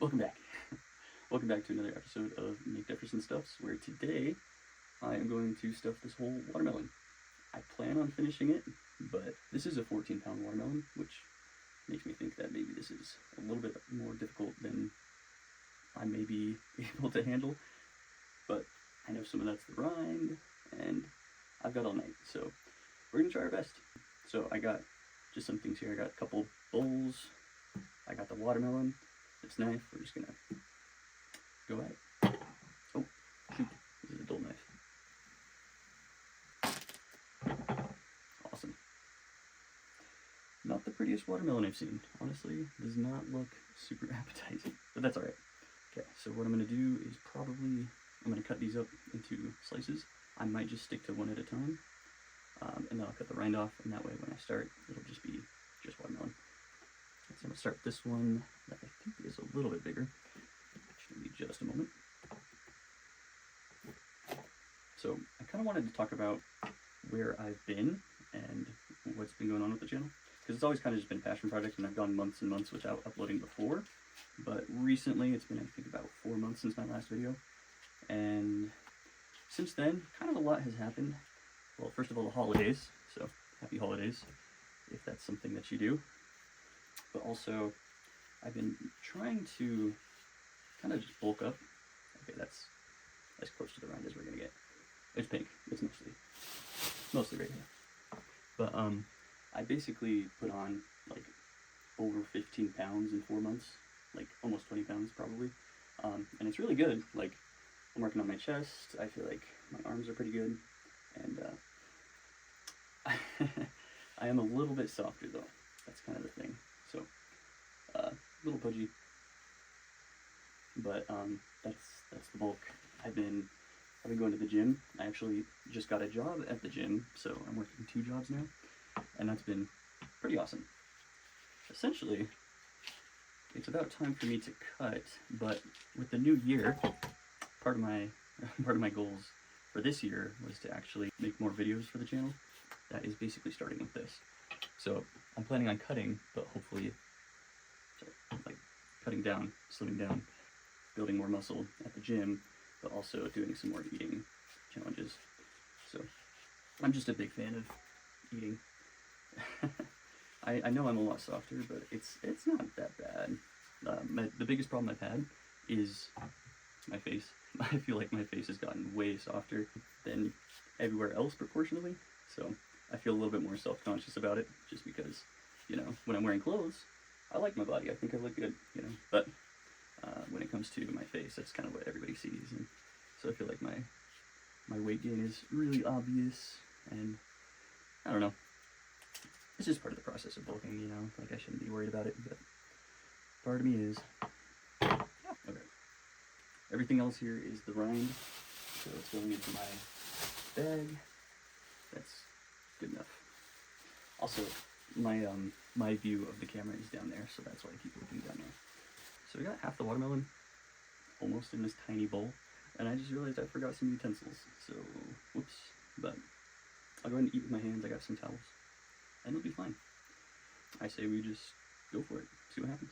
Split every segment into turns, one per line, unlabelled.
Welcome back. Welcome back to another episode of Nick Jefferson Stuffs, where today I am going to stuff this whole watermelon. I plan on finishing it, but this is a 14-pound watermelon, which makes me think that maybe this is a little bit more difficult than I may be able to handle. But I know some of that's the rind, and I've got all night, so we're gonna try our best. So I got just some things here. I got a couple bowls. I got the watermelon. This knife, we're just gonna go at it. Oh, shoot, this is a dull knife. Awesome. Not the prettiest watermelon I've seen. Honestly, does not look super appetizing, but that's alright. Okay, so what I'm gonna do is I'm gonna cut these up into slices. I might just stick to one at a time, and then I'll cut the rind off, and that way when I start, it'll just be just watermelon. So I'm going to start with this one that I think is a little bit bigger. Should be just a moment. So I kind of wanted to talk about where I've been and what's been going on with the channel, because it's always kind of just been a passion project, and I've gone months and months without uploading before. But recently, it's been I think about 4 months since my last video, and since then, kind of a lot has happened. Well, first of all, the holidays. So happy holidays, if that's something that you do. But also, I've been trying to kind of just bulk up. Okay, that's as close to the rind as we're gonna get. It's pink. It's mostly right here. But I basically put on like over 15 pounds in 4 months, like almost 20 pounds probably, and it's really good. Like I'm working on my chest. I feel like my arms are pretty good, and I am a little bit softer though. That's kind of the thing. So, a little pudgy, but that's the bulk. I've been going to the gym. I actually just got a job at the gym, so I'm working 2 jobs now, and that's been pretty awesome. Essentially, it's about time for me to cut, but with the new year, part of my goals for this year was to actually make more videos for the channel. That is basically starting with this. So I'm planning on cutting, but hopefully, like cutting down, slimming down, building more muscle at the gym, but also doing some more eating challenges. So I'm just a big fan of eating. I know I'm a lot softer, but it's not that bad. The biggest problem I've had is my face. I feel like my face has gotten way softer than everywhere else proportionally. So I feel a little bit more self-conscious about it, just because, you know, when I'm wearing clothes, I like my body. I think I look good, you know. But when it comes to my face, that's kind of what everybody sees, and so I feel like my weight gain is really obvious, and I don't know. It's just part of the process of bulking, you know. Like I shouldn't be worried about it, but part of me is. Yeah, okay. Everything else here is the rind, so it's going into my bag. That's good enough. Also, my view of the camera is down there, so that's why I keep looking down there. So we got half the watermelon almost in this tiny bowl, and I just realized I forgot some utensils, so whoops. But I'll go ahead and eat with my hands. I got some towels, and it'll be fine. I say we just go for it, see what happens.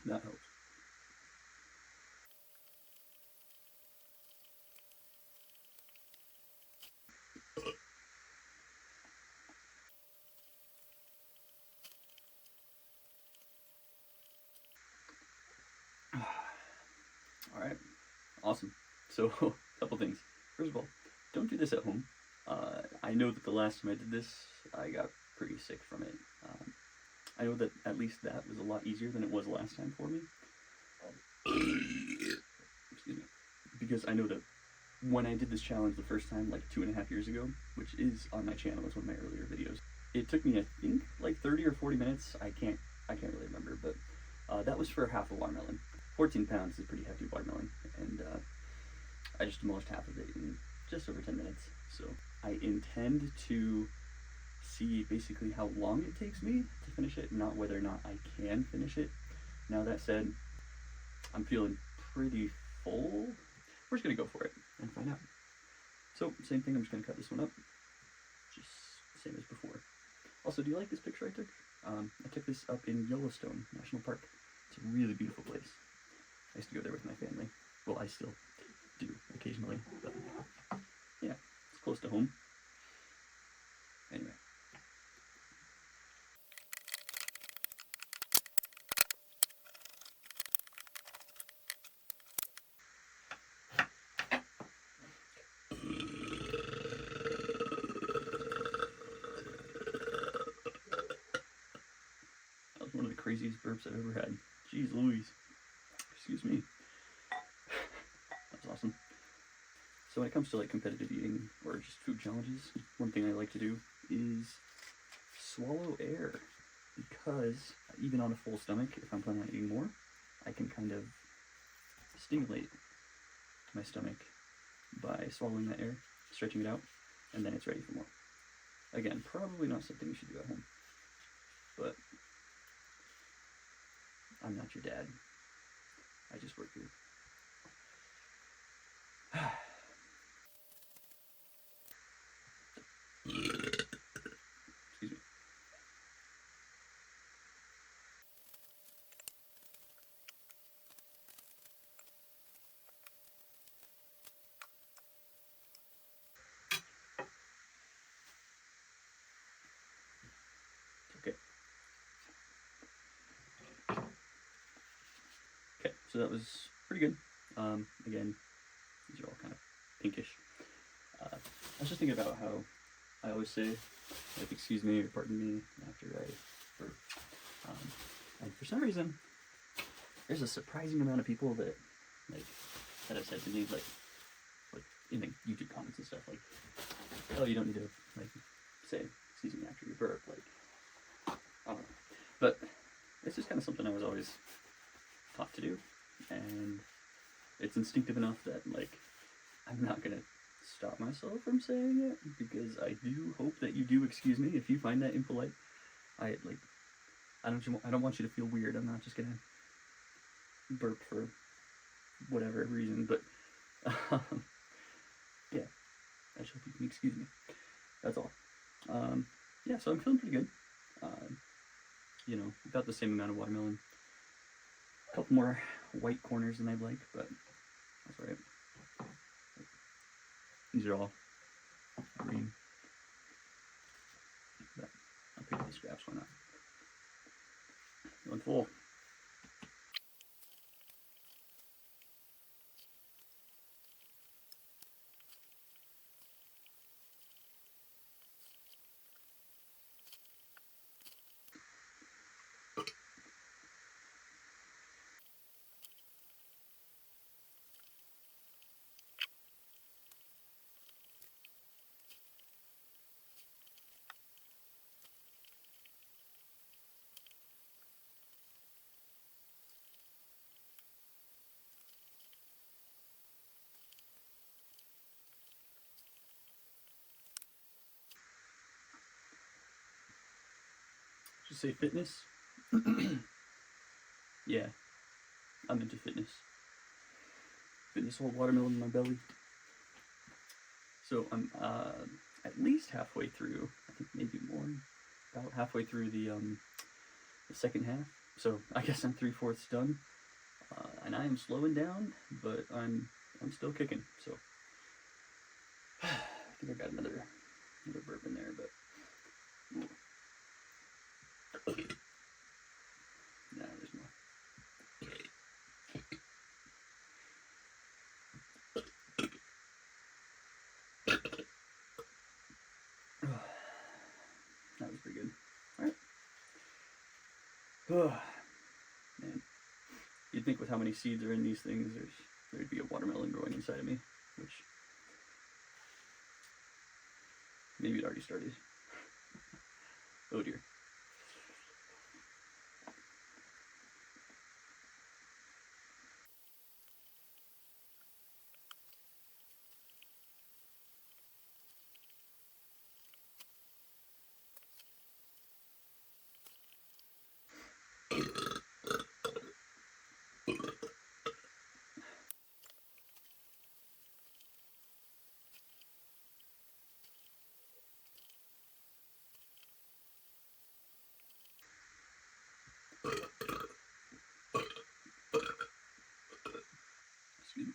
That helps. Alright, awesome. So, a couple things. First of all, don't do this at home. I know that the last time I did this, I got pretty sick from it. I know that at least that was a lot easier than it was last time for me. Excuse me. Because I know that when I did this challenge the first time, like 2.5 years ago, which is on my channel, it's one of my earlier videos, it took me, I think, like 30 or 40 minutes. I can't really remember, but that was for half a watermelon. 14 pounds is a pretty hefty watermelon, and I just demolished half of it in just over 10 minutes. So I intend to see basically how long it takes me to finish it, not whether or not I can finish it. Now that said, I'm feeling pretty full. We're just gonna go for it and find out. So same thing, I'm just gonna cut this one up, just same as before. Also, do you like this picture I took? I took this up in Yellowstone National Park. It's a really beautiful place. I used to go there with my family. Well, I still do occasionally, but yeah, it's close to home. Anyway. That was one of the craziest burps I've ever had. Jeez Louise. Excuse me. That's awesome. So when it comes to like competitive eating or just food challenges, one thing I like to do is swallow air, because even on a full stomach, if I'm planning on eating more, I can kind of stimulate my stomach by swallowing that air, stretching it out, and then it's ready for more. Again, probably not something you should do at home, but I'm not your dad. I just work here. Excuse me. Okay. Okay, so that was pretty good. Again, these are all kind of pinkish. I was just thinking about how I always say, like, excuse me or pardon me after I burp. And for some reason, there's a surprising amount of people that have said to me, like in the YouTube comments and stuff, like, oh, you don't need to, like, say excuse me after you burp, like, I don't know. But it's just kind of something I was always taught to do, and it's instinctive enough that, like, I'm not gonna stop myself from saying it, because I do hope that you do excuse me if you find that impolite. I don't want you to feel weird. I'm not just gonna burp for whatever reason, but yeah, I just hope you can excuse me. That's all. Yeah, so I'm feeling pretty good. You know, about the same amount of watermelon. A couple more white corners than I'd like, but that's alright. These are all green. But I'll pick up the scraps, why not? Going full. Just say fitness. Yeah, I'm into fitness. Fitness whole watermelon in my belly. So I'm at least halfway through. I think maybe more. About halfway through the second half. So I guess I'm 3/4 done. And I am slowing down, but I'm still kicking. So I think I got another burp in there, but nah, there's more. That was pretty good. Alright. Man, you'd think with how many seeds are in these things, there'd be a watermelon growing inside of me, which maybe it already started. Oh dear. Excuse me.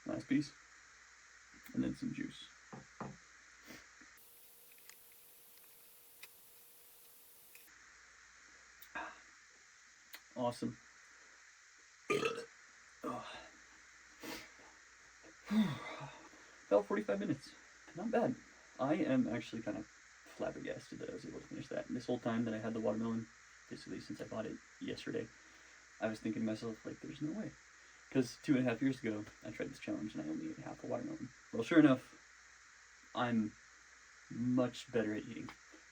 Last piece, and then some juice. Awesome. Oh. About 45 minutes. Not bad. I am actually kind of flabbergasted that I was able to finish that. And this whole time that I had the watermelon, basically since I bought it yesterday, I was thinking to myself, like, there's no way. Because 2.5 years ago, I tried this challenge and I only ate half a watermelon. Well, sure enough, I'm much better at eating.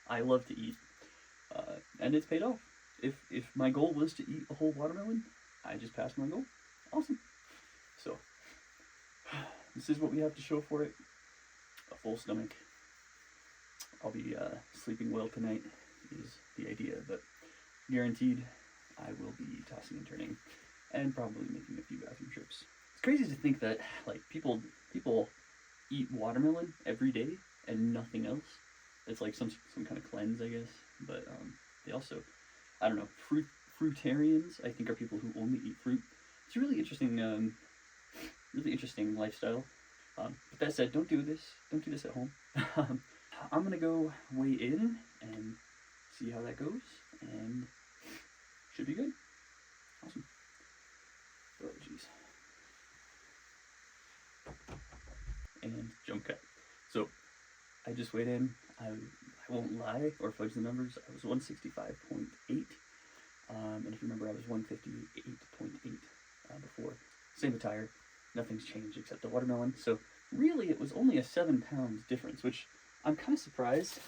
I love to eat, and it's paid off. If my goal was to eat a whole watermelon, I just passed my goal. Awesome. So, this is what we have to show for it. A full stomach. I'll be sleeping well tonight is the idea, but guaranteed I will be tossing and turning and probably making a few bathroom trips. It's crazy to think that like people eat watermelon every day and nothing else. It's like some kind of cleanse, I guess. But they also, I don't know, fruitarians, I think, are people who only eat fruit. It's a really interesting lifestyle. With that said, don't do this. Don't do this at home. I'm gonna go weigh in and see how that goes, and should be good. Awesome. Oh jeez. And jump cut. So I just weighed in. I won't lie or fudge the numbers. I was 165.8, and if you remember, I was 158.8 before. Same attire. Nothing's changed except the watermelon. So really, it was only a 7 pounds difference, which I'm kind of surprised.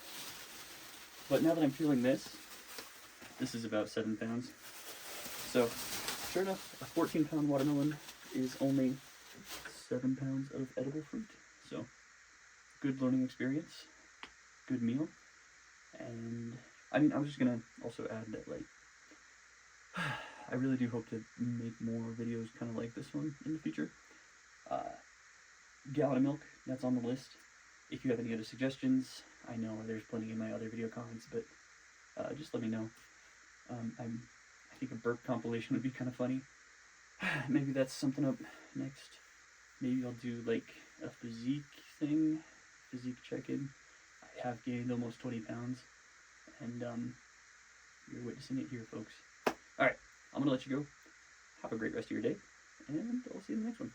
But now that I'm feeling this is about 7 pounds. So sure enough, a 14-pound watermelon is only 7 pounds of edible fruit. So good learning experience, good meal, and I mean, I was just gonna also add that, like, I really do hope to make more videos kind of like this one in the future. Gallon of milk, that's on the list. If you have any other suggestions, I know there's plenty in my other video comments, but just let me know. I think a burp compilation would be kind of funny. Maybe that's something up next. Maybe I'll do like a physique thing, physique check-in. I have gained almost 20 pounds, and you're witnessing it here, folks. Alright, I'm gonna let you go. Have a great rest of your day, and I'll see you in the next one.